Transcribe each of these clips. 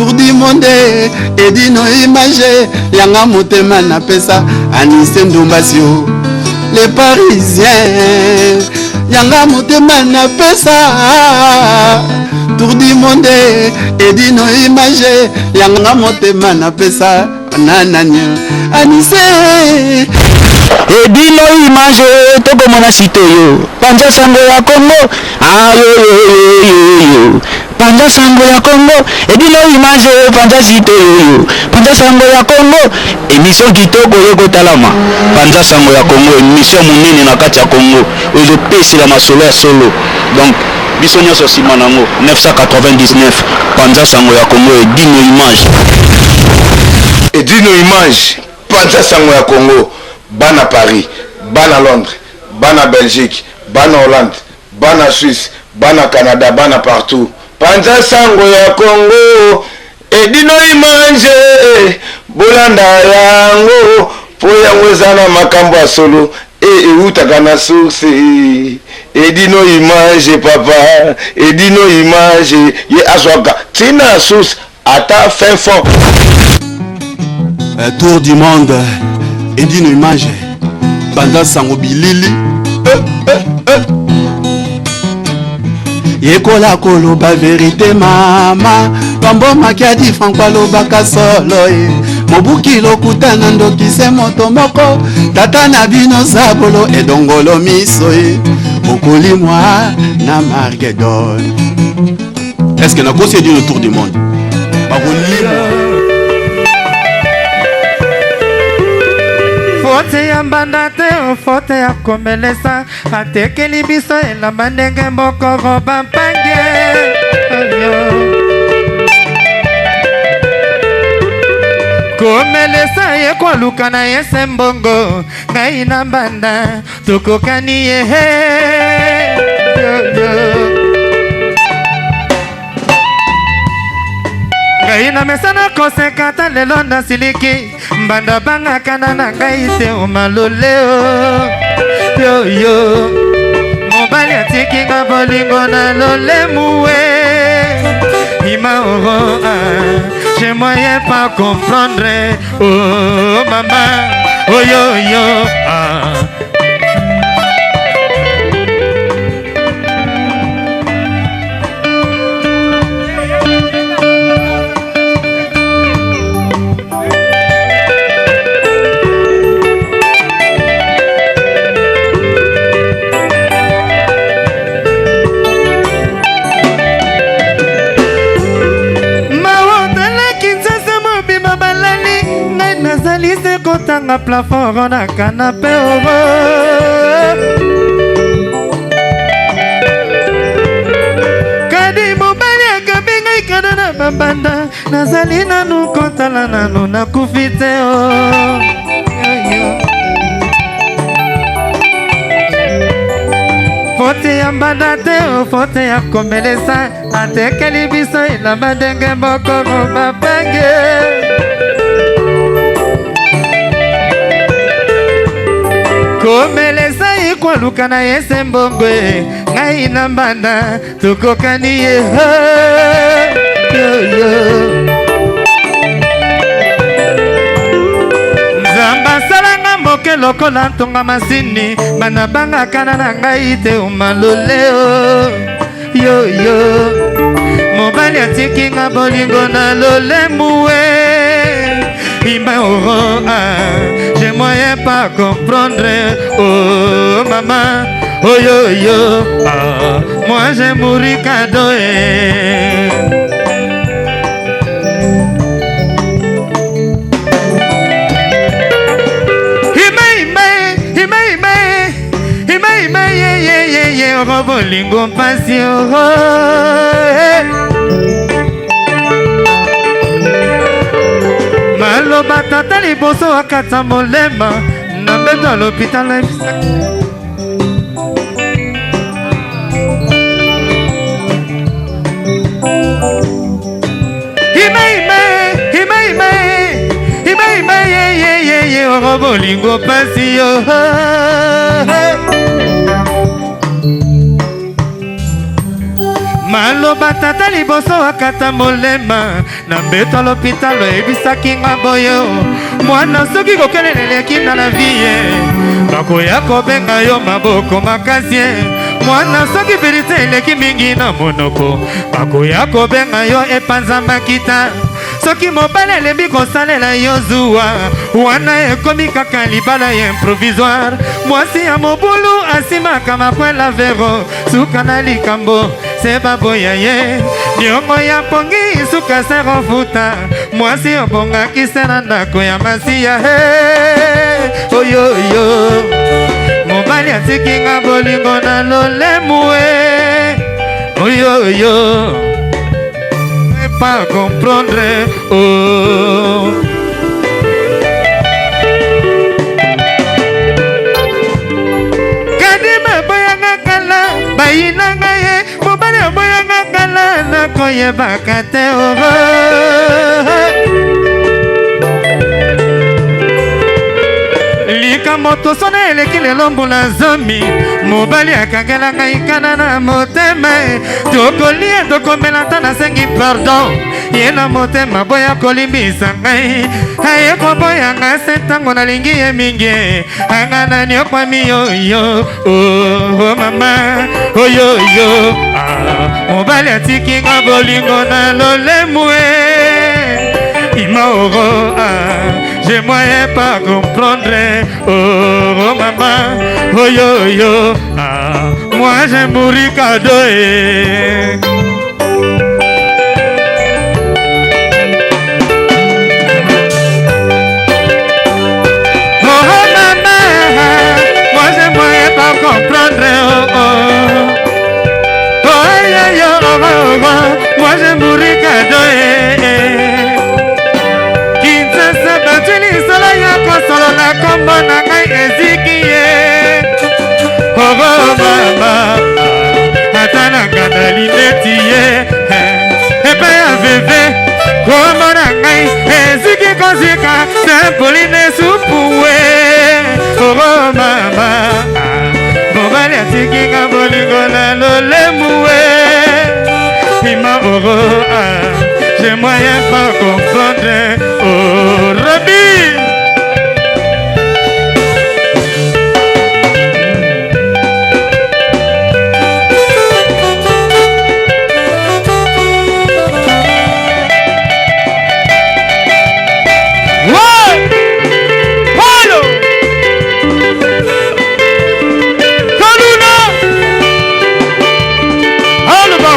tour du monde edino image yanga motema na pesa Anise Ndombasio les parisiens yanga motema na pesa tour du monde edino image yanga motema na pesa nananya Anise edino image toko mona site yo panja sango ya Congo ayo panja sango ya Congo edino image panja site yo panja sango ya Congo émission kitoko yoko talama panja sango ya Congo émission munene na kati ya Congo ozo pesi la masolo ya solo donc biso nyonso sima nango 999 panja sango ya Congo edino image panja sango ya Congo bana Paris bana Londres bana Belgique bana Hollande bana Suisse bana Canada bana partout panja sango ya Congo edino image bolanda yango po yango ezana makambo ya solo eutaka na source edino image papa edino image ye azwaka tina source ata fin fond tour du monde edino image banda sango bilili yekola koloba vérité mama twambomaki adi franco alobaka solo mobuki lokutana ndokise moto moko tata na bino zabolo edongolo miso okolimwa na Margedon. Est-ce que nakosi edino tour du monde bakolimwa fote ya mbanda te fote ya komelesa atekeli biso elamba ndenge moko bampange komelesa ye koluka na ye sembongo ngai na mbanda tokokani ye ngai na mesana kosekata lelo na siliki mbanda banga kana na ngai te omaloleo yo mobali atiki nga bolingo na lolemu ima oro je moyen pas comprendre oh mama oh yo kotanga plafond na canapé kadi mobali akabi ngai kada na babanda nazali nanu kotala nanu nakufi te fote ya mbanda te fote ya komelesa atekeli biso elamba ndenge moko bapange komelesa ikwaluka na ye sembongwe ngai na mbanda tokokani ye nzamba salanga moke lokola ntonga masini bana bangakana na ngai te omaloleo yo mobali atikinga bolingo na lolemu ima oro j'ai moyen pas comprendre oh maman oh yo moi j'ai mouru cadeau ye bolingo mpasi maloba tata liboso akata molema na mbeto ya l'hôpital ye bolingo mpasi malo maloba tata liboso akata molema na mbeto l'hôpital ebisaki nga boyo mwana soki kokeleleleki na la vie bakoya kobenga yo maboko makasi mwana soki verite eleki mingi na monoko bakoya kobenga yo epanza makita soki mobali elembi kosalela yo zuwa wana ekomi kaka libala ya improvisoire mwasi ya mobulu asimaka makwela vero suka na likambo se baboya ye niongo ya pongi suka se rofuta mwasi obongaki se na ndako ya masiya oyoyo mobali atikinga bolingo na lolemu oyoyo pas comprendre oh kadima boyanga kala bayinanga ye mobali boyanga kala na koyebaka te oh likambo tosona eleki lelo mbula zomi mobali akangela ngai kana na motema tokolia tokomela ta nasengi pardon ye na motema boya kolimbisa ngai aye koboyanga se ntango nalingi ye mingi anga nani okwami yoyo oh mama oyoyo mobali atikinga bolingo na lolemu imaoro j'ai moyen pas comprendre oh maman oh yo yo moi j'ai mouru cadeau oh maman moi j'ai moyen pas comprendre oh yo yo moi j'ai mouru cadeau solo yako solo na kombo na ngai eziki ye oh mama ata na ngana lineti ye epe ya veve kombo na ngai eziki kozika sempoline supuwe oh mama mobali atikinga bolingo na lolemu ima oro j'ai moyen pas comprendre oh Robi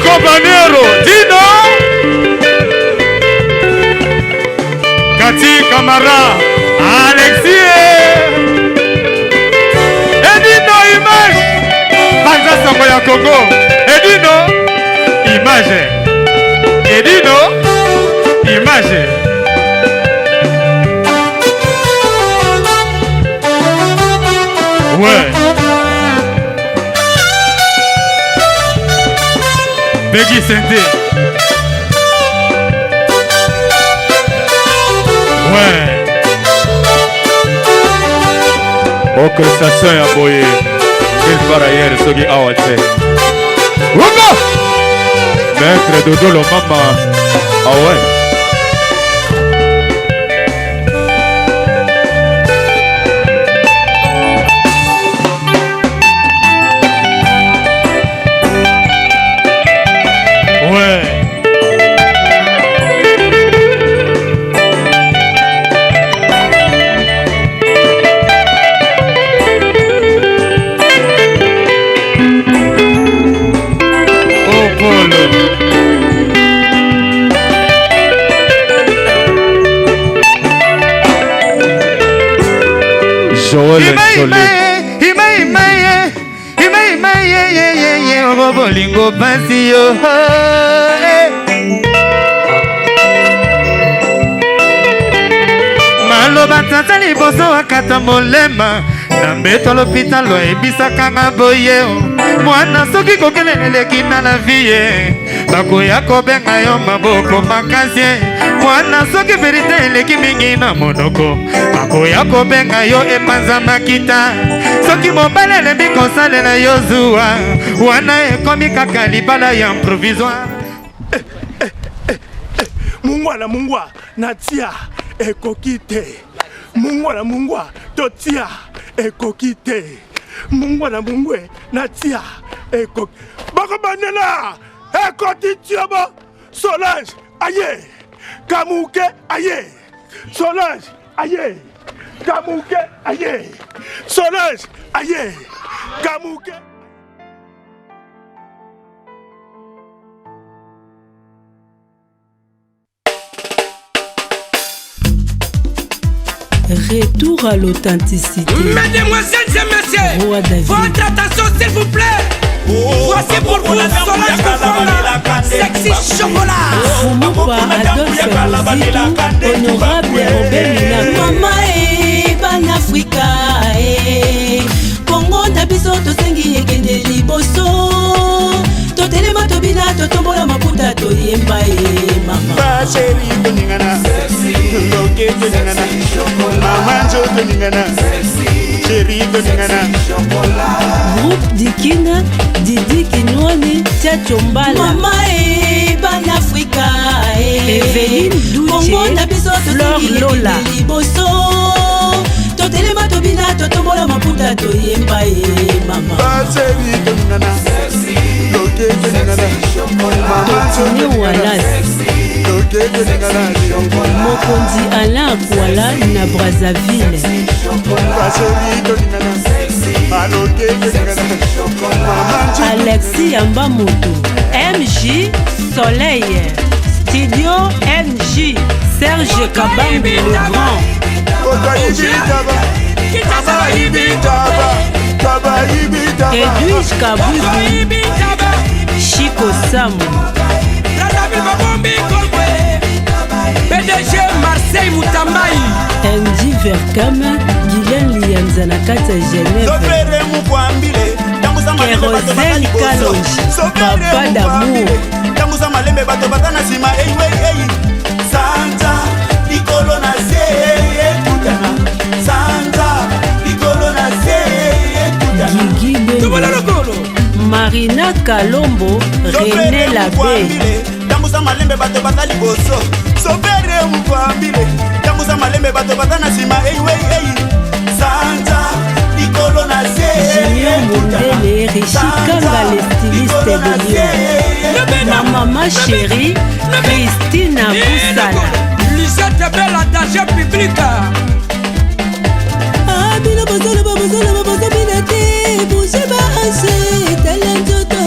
compañero Dino Kati Kamara Alexis Edino Image Panza Sango ya Congo Edino Image Edino Image ouais Beggy Sente ouais orchestration ya boye il barayere soki awa te Wunga Maître Dodolo mama ah ouais bolingo pasi yo maloba tata liboso akata molema na mbeto l'hôpital ebisaka nga boye mwana soki kokeleleleki na la vie bakoya kobenga yo maboko makasi mwana soki verite eleki mingi na monoko bakoya kobenga yo epanza makita soki mobali elembi kosalela yo zuwa wana ekomi kaka libala ya improvisoire mungwa natia ekokite mungwa totia ekokite mungwe natia ekok bakabanela ekotitiaba Solange aye Kamuke aye Solange aye Kamuke aye Solange aye Kamuke. Retour à l'authenticité. Mesdemoiselles et messieurs, votre attention s'il vous plaît. Voici pour vous Solange Kofonga, sexy chocolat. Fumupa Adolphe Muzito, honorable Robert Mina. Mama ban Afrika Congo na biso tosengi ekende liboso. Totelema tobina totombola maputa toyemba mama. Ba chérie toningana, loke toningana, mama jo toningana, chérie toningana. Groupe Dikina, Didi Kinwani, Tia Chombala. Mama ban Afrika Evelyne Douche, Fleur Lola. Liboso. Totelema tobina totombola maputa toyemba mama. Ba chérie toningana. Totine Wallace Mokondi Alain Akwala na Brazzaville. Alexis Yamba Moto MJ Soleil Studio MJ Serge Kabambi le Grand. Edwige Kabugu Chico Samu PDG Marseille Moutambaï MJ Verkama Guylaine Lianza na kati ya Genève. Kérosène Kalonji Papa d'amour Gigi Bembe Marina Kalombo René Labé Tambusa malembe bato batali boso Sobere mukwambile Tambusa malembe bato batana sima Santa Nicolo na Junior Mundele Rishi Kanga le styliste de Lyon. Ma maman chérie Christine Boussala. Lisette belle attaché public. Bino bozolo bozolo bina te bouge ba ase talento to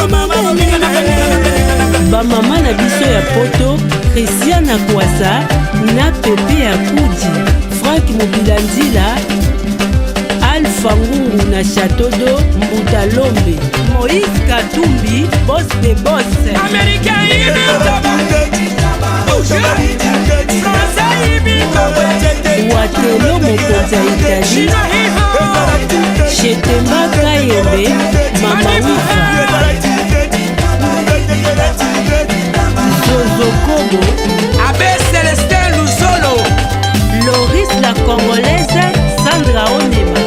mama ningana ba mama na biso ya poto Christiana Kwasa na Pepe ya Kudi Frank Mobilandila Alpha Ngungu na Château d'Eau Mbuta Lombe Moïse Katumbi boss de boss Américain Watelo mokonzi ya Italie Chetemba Kayembe Mama Wifa Zozo Kobo Abbé Célestin Luzolo Loris la Congolaise Sandra Onema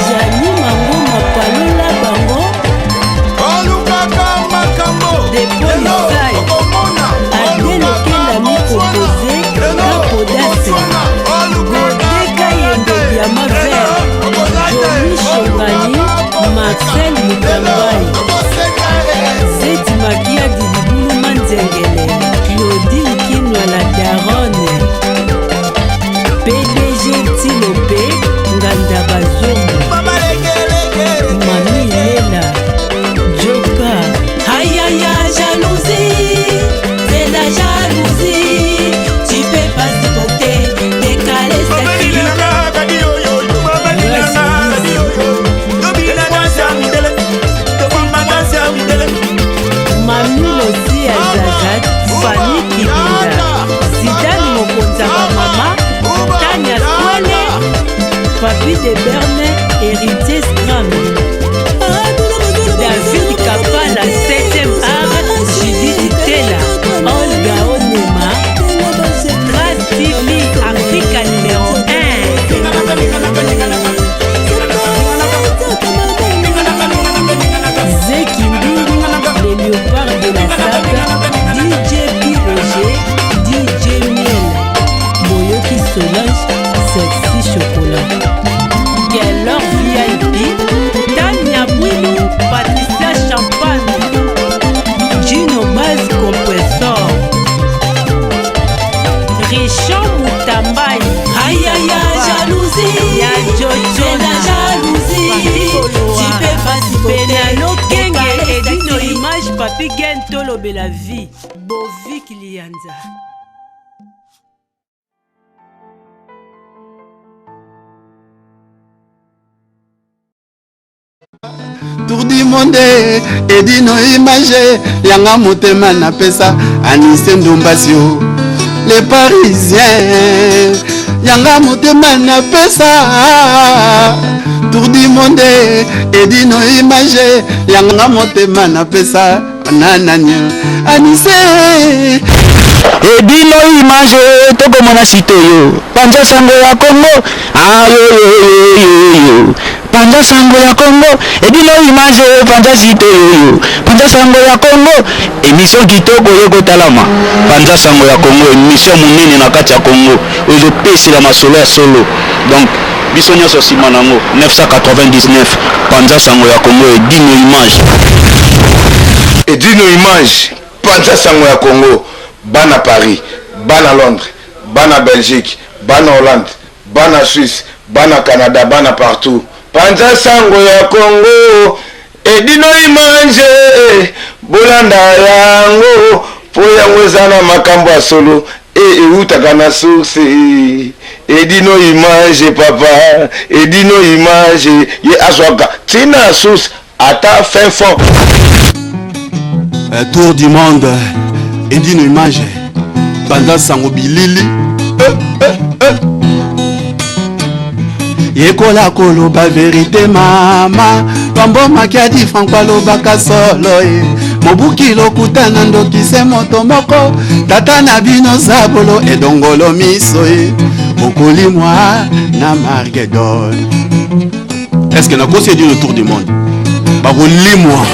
Gianni Mangoma Palula Bango Depolisai Adele Kendami composé Capodase Godé Kayembe Diama Vert Johnny Chongani Marcel Mukambai Zeti Makia Dilibulu Manzengele Claudine Kinwa la Daronne PDG Tilope Nganda Bazongo Mami Lela Joka Aïe jalousie c'est la jalousie tu peux pas supporter décaler cette fille. Mami Losi Azazat Fanny Kibinda Zidane Mokonza Mama Tania Swale Papi de Berne Héritier Scram David Kapala 7e art Judith Tela Olga Onema Trace TV Africa numéro 1 c'est la jalousie. Tu peux pas supporter. Edino image papi gen tolobe la vie. Bovi Kilianza. Tour du monde edino image yanga motema na pesa Anise Ndombasio les Parisiens yanga motema na pesa Tour du monde edino image yanga motema na pesa nananya Anise edino image toko mona sitoyo panja sango ya Congo ayo panja sango ya Congo edino image panja sitoyo panja sango ya Congo émission kitoko yoko talama panja sango ya Congo émission munene na kati ya Congo ozo pesi la masolo ya solo donc biso nyonso sima nango 999 panja sango ya Congo edino image panja sango ya Congo bana Paris bana Londres bana Belgique bana Hollande bana Suisse bana Canada bana partout panja sango ya Congo edino image bolanda yango po yango ezana makambo ya solo eutaka na source edino image papa edino image ye azwaka tina source ata fin fond. Tour du monde edino image banda sango bilili yekola koloba vérité mama pambo makiadi frank balobaka solo mobuki lokutana ndokise moto moko tata na bino zabolo edongolo miso okolimwa na Margedon. Est-ce que nakosi edino tour du monde bakolimwa